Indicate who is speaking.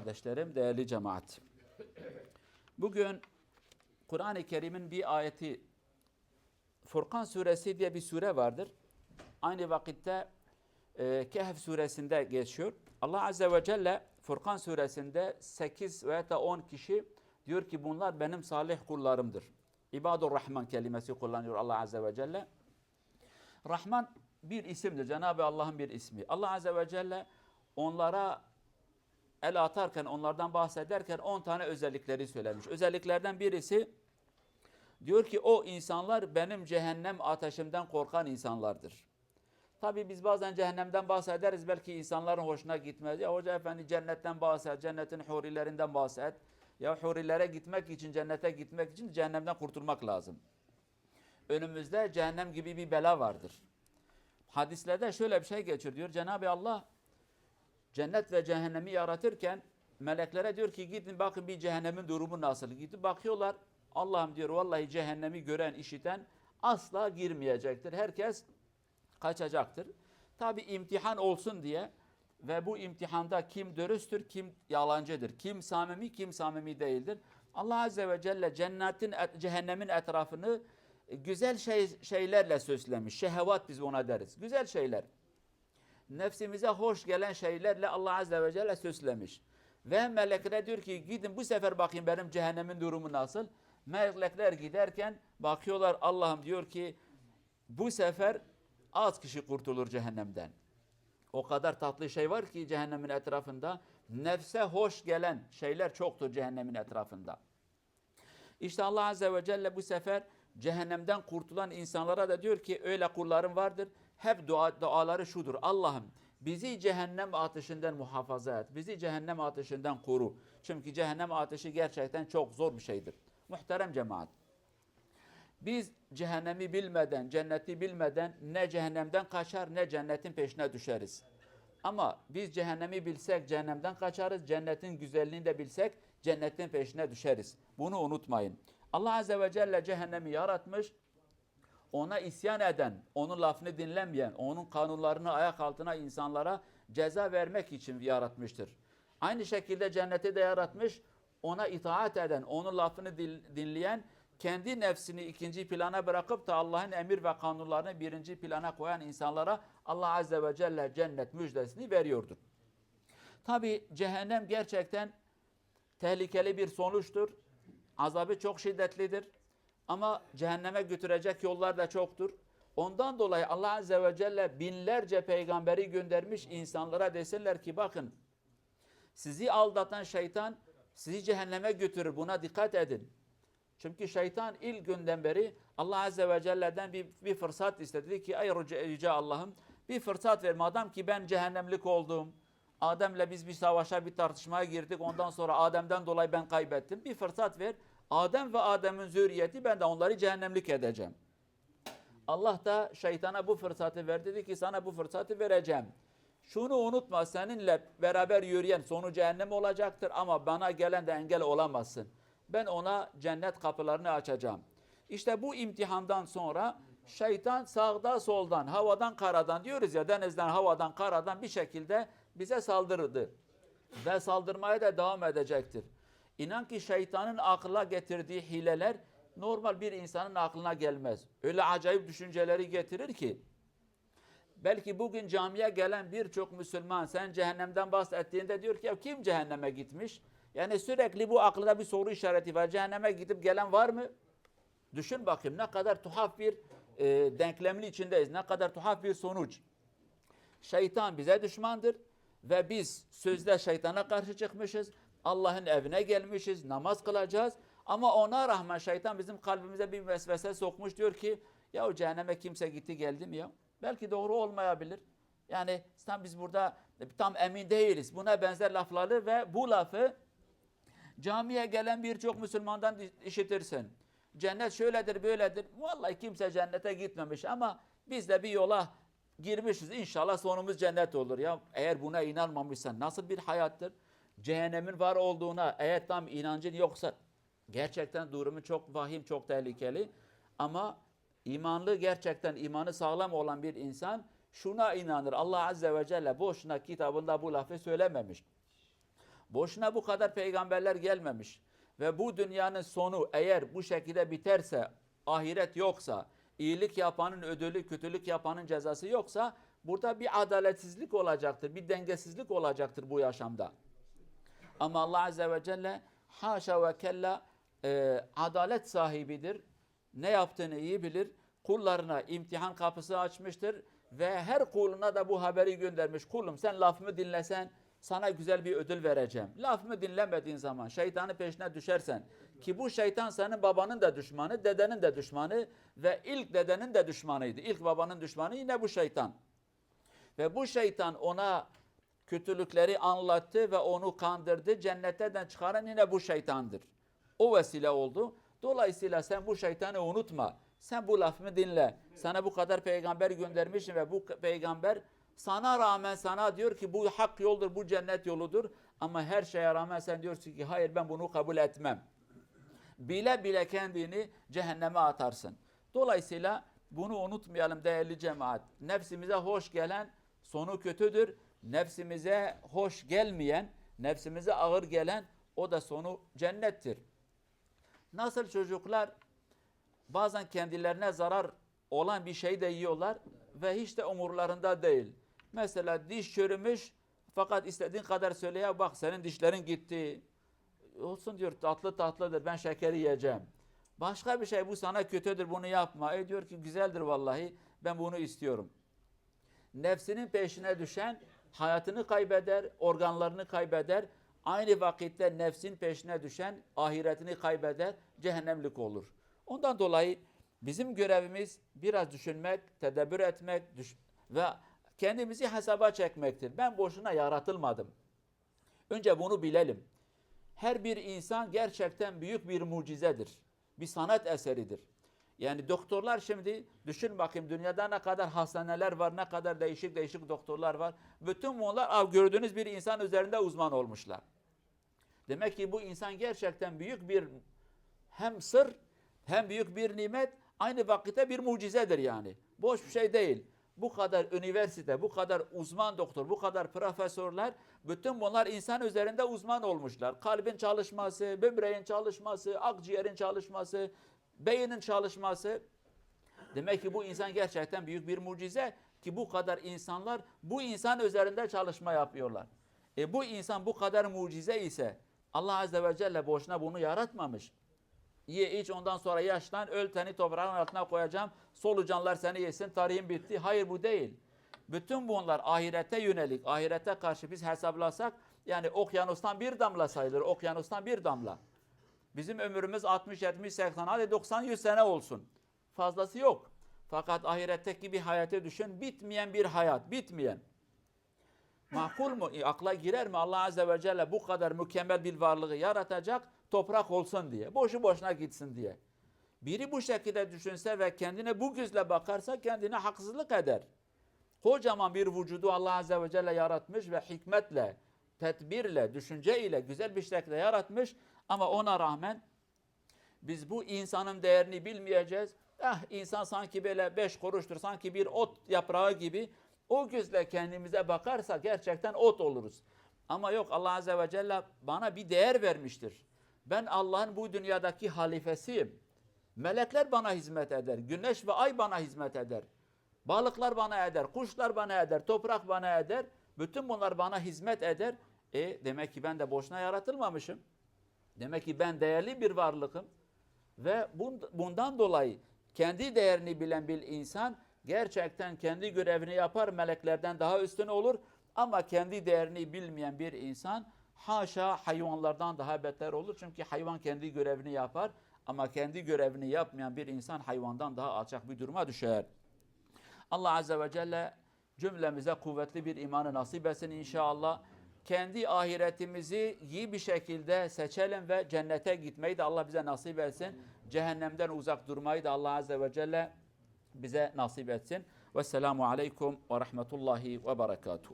Speaker 1: kardeşlerim, değerli cemaat. Bugün Kur'an-ı Kerim'in bir ayeti, Furkan suresi diye bir sure vardır. Aynı vakitte Kehf suresinde geçiyor. Allah Azze ve Celle Furkan suresinde 8 veya da 10 kişi diyor ki bunlar benim salih kullarımdır. İbadur Rahman kelimesi kullanıyor Allah Azze ve Celle. Rahman bir isimdir. Cenab-ı Allah'ın bir ismi. Allah Azze ve Celle onlara el atarken, onlardan bahsederken 10 tane özellikleri söylemiş. Özelliklerden birisi diyor ki o insanlar benim cehennem ateşimden korkan insanlardır. Tabi biz bazen cehennemden bahsederiz. Belki insanların hoşuna gitmez. Ya hoca efendi cennetten bahset, cennetin hurilerinden bahset. Ya hurilere gitmek için, cennete gitmek için cehennemden kurtulmak lazım. Önümüzde cehennem gibi bir bela vardır. Hadislerde şöyle bir şey geçiyor diyor. Cenab-ı Allah cennet ve cehennemi yaratırken meleklere diyor ki gidin bakın bir cehennemin durumu nasıl. Gidip bakıyorlar. Allah'ım diyor vallahi cehennemi gören, işiten asla girmeyecektir. Herkes kaçacaktır. Tabi imtihan olsun diye ve bu imtihanda kim dürüsttür, kim yalancıdır, kim samimi, kim samimi değildir. Allah Azze ve Celle cehennemin etrafını güzel şeylerle süslemiş. Şehvat biz ona deriz. Güzel şeyler. Nefsimize hoş gelen şeylerle Allah Azze ve Celle süslemiş. Ve meleklere diyor ki gidin bu sefer bakayım benim cehennemin durumu nasıl. Melekler giderken bakıyorlar Allah'ım diyor ki bu sefer az kişi kurtulur cehennemden. O kadar tatlı şey var ki cehennemin etrafında. Nefse hoş gelen şeyler çoktur cehennemin etrafında. İşte Allah Azze ve Celle bu sefer cehennemden kurtulan insanlara da diyor ki öyle kullarım vardır. Hep duaları şudur. Allah'ım bizi cehennem ateşinden muhafaza et. Bizi cehennem ateşinden koru. Çünkü cehennem ateşi gerçekten çok zor bir şeydir. Muhterem cemaat. Biz cehennemi bilmeden, cenneti bilmeden ne cehennemden kaçar ne cennetin peşine düşeriz. Ama biz cehennemi bilsek cehennemden kaçarız, cennetin güzelliğini de bilsek cennetin peşine düşeriz. Bunu unutmayın. Allah Azze ve Celle cehennemi yaratmış, ona isyan eden, onun lafını dinlemeyen, onun kanunlarını ayak altına insanlara ceza vermek için yaratmıştır. Aynı şekilde cenneti de yaratmış, ona itaat eden, onun lafını dinleyen, kendi nefsini ikinci plana bırakıp da Allah'ın emir ve kanunlarını birinci plana koyan insanlara Allah Azze ve Celle cennet müjdesini veriyordur. Tabi cehennem gerçekten tehlikeli bir sonuçtur. Azabı çok şiddetlidir. Ama cehenneme götürecek yollar da çoktur. Ondan dolayı Allah Azze ve Celle binlerce peygamberi göndermiş insanlara desinler ki bakın sizi aldatan şeytan sizi cehenneme götürür. Buna dikkat edin. Çünkü şeytan ilk günden beri Allah Azze ve Celle'den bir fırsat istedi ki ey Yüce Allah'ım bir fırsat ver. Madem ki ben cehennemlik oldum. Adem'le biz bir savaşa bir tartışmaya girdik. Ondan sonra Adem'den dolayı ben kaybettim. Bir fırsat ver. Adem ve Adem'in zürriyeti ben de onları cehennemlik edeceğim. Allah da şeytana bu fırsatı verdi. Dedi ki sana bu fırsatı vereceğim. Şunu unutma seninle beraber yürüyen sonu cehennem olacaktır ama bana gelen de engel olamazsın. Ben ona cennet kapılarını açacağım. İşte bu imtihandan sonra şeytan sağda soldan, havadan karadan diyoruz ya denizden, havadan, karadan bir şekilde bize saldırdı. Ve saldırmaya da devam edecektir. İnan ki şeytanın akla getirdiği hileler normal bir insanın aklına gelmez. Öyle acayip düşünceleri getirir ki belki bugün camiye gelen birçok Müslüman sen cehennemden bahsettiğinde diyor ki ya kim cehenneme gitmiş? Yani sürekli bu aklına bir soru işareti var. Cehenneme gidip gelen var mı? Düşün bakayım ne kadar tuhaf bir denklemin içindeyiz. Ne kadar tuhaf bir sonuç. Şeytan bize düşmandır ve biz sözde şeytana karşı çıkmışız. Allah'ın evine gelmişiz, namaz kılacağız. Ama ona rağmen şeytan bizim kalbimize bir vesvese sokmuş diyor ki ya o cehenneme kimse gitti geldi mi ya? Belki doğru olmayabilir. Yani biz burada tam emin değiliz. Buna benzer lafları ve bu lafı camiye gelen birçok Müslümandan işitirsin. Cennet şöyledir böyledir. Vallahi kimse cennete gitmemiş ama biz de bir yola girmişiz. İnşallah sonumuz cennet olur. Ya eğer buna inanmamışsan nasıl bir hayattır? Cehennemin var olduğuna eğer tam inancın yoksa gerçekten durumu çok vahim, çok tehlikeli. Ama imanlı gerçekten imanı sağlam olan bir insan şuna inanır. Allah Azze ve Celle boşuna kitabında bu lafı söylememiş. Boşuna bu kadar peygamberler gelmemiş. Ve bu dünyanın sonu eğer bu şekilde biterse, ahiret yoksa, iyilik yapanın ödülü, kötülük yapanın cezası yoksa, burada bir adaletsizlik olacaktır, bir dengesizlik olacaktır bu yaşamda. Ama Allah Azze ve Celle haşa ve kella adalet sahibidir. Ne yaptığını iyi bilir. Kullarına imtihan kapısı açmıştır ve her kuluna da bu haberi göndermiş. Kulum sen lafımı dinlesen sana güzel bir ödül vereceğim. Lafımı dinlemediğin zaman şeytanın peşine düşersen ki bu şeytan senin babanın da düşmanı, dedenin de düşmanı ve ilk dedenin de düşmanıydı. İlk babanın düşmanı yine bu şeytan. Ve bu şeytan ona kötülükleri anlattı ve onu kandırdı. Cennetten çıkaran yine bu şeytandır. O vesile oldu. Dolayısıyla sen bu şeytanı unutma. Sen bu lafımı dinle. Sana bu kadar peygamber göndermişim ve bu peygamber sana rağmen sana diyor ki bu hak yoldur, bu cennet yoludur. Ama her şeye rağmen sen diyorsun ki hayır ben bunu kabul etmem. Bile bile kendini cehenneme atarsın. Dolayısıyla bunu unutmayalım değerli cemaat. Nefsimize hoş gelen sonu kötüdür. Nefsimize hoş gelmeyen, nefsimize ağır gelen o da sonu cennettir. Nasıl çocuklar bazen kendilerine zarar olan bir şey de yiyorlar ve hiç de umurlarında değil. Mesela diş çürümüş fakat istediğin kadar söyleye bak senin dişlerin gitti. Olsun diyor tatlı tatlıdır ben şekeri yiyeceğim. Başka bir şey bu sana kötüdür bunu yapma. Diyor ki güzeldir vallahi ben bunu istiyorum. Nefsinin peşine düşen hayatını kaybeder, organlarını kaybeder. Aynı vakitte nefsin peşine düşen ahiretini kaybeder, cehennemlik olur. Ondan dolayı bizim görevimiz biraz düşünmek, tedebbür etmek ve kendimizi hesaba çekmektir. Ben boşuna yaratılmadım. Önce bunu bilelim. Her bir insan gerçekten büyük bir mucizedir. Bir sanat eseridir. Yani doktorlar şimdi düşün bakayım dünyada ne kadar hastaneler var, ne kadar değişik değişik doktorlar var. Bütün bunlar gördüğünüz bir insan üzerinde uzman olmuşlar. Demek ki bu insan gerçekten büyük bir hem sır hem büyük bir nimet aynı vakitte bir mucizedir yani. Boş bir şey değil. Bu kadar üniversite, bu kadar uzman doktor, bu kadar profesörler bütün bunlar insan üzerinde uzman olmuşlar. Kalbin çalışması, böbreğin çalışması, akciğerin çalışması, beynin çalışması. Demek ki bu insan gerçekten büyük bir mucize ki bu kadar insanlar bu insan üzerinde çalışma yapıyorlar. Bu insan bu kadar mucize ise Allah Azze ve Celle boşuna bunu yaratmamış. Ye iç ondan sonra yaşlan öl seni toprağın altına koyacağım. Solucanlar seni yesin tarihin bitti. Hayır bu değil. Bütün bunlar ahirete yönelik. Ahirete karşı biz hesaplasak yani okyanustan bir damla sayılır. Okyanustan bir damla. Bizim ömrümüz 60, 70, 80 hadi 90, 100 sene olsun. Fazlası yok. Fakat ahiretteki bir hayatı düşün. Bitmeyen bir hayat. Bitmeyen. Makul mu? Akla girer mi Allah Azze ve Celle bu kadar mükemmel bir varlığı yaratacak toprak olsun diye. Boşu boşuna gitsin diye. Biri bu şekilde düşünse ve kendine bu gözle bakarsa kendine haksızlık eder. Kocaman bir vücudu Allah Azze ve Celle yaratmış ve hikmetle, tedbirle, düşünceyle güzel bir şekilde yaratmış. Ama ona rağmen biz bu insanın değerini bilmeyeceğiz. İnsan sanki böyle 5 kuruştur, sanki bir ot yaprağı gibi. O gözle kendimize bakarsa gerçekten ot oluruz. Ama yok Allah Azze ve Celle bana bir değer vermiştir. Ben Allah'ın bu dünyadaki halifesiyim. Melekler bana hizmet eder. Güneş ve ay bana hizmet eder. Balıklar bana eder. Kuşlar bana eder. Toprak bana eder. Bütün bunlar bana hizmet eder. Demek ki ben de boşuna yaratılmamışım. Demek ki ben değerli bir varlığım. Ve bundan dolayı kendi değerini bilen bir insan gerçekten kendi görevini yapar, meleklerden daha üstün olur. Ama kendi değerini bilmeyen bir insan haşa hayvanlardan daha beter olur. Çünkü hayvan kendi görevini yapar ama kendi görevini yapmayan bir insan hayvandan daha alçak bir duruma düşer. Allah Azze ve Celle cümlemize kuvvetli bir imanı nasip etsin inşallah. Kendi ahiretimizi iyi bir şekilde seçelim ve cennete gitmeyi de Allah bize nasip etsin. Cehennemden uzak durmayı da Allah Azze ve Celle bize nasip etsin. Vesselamu aleykum ve rahmetullahi ve berekatuhu.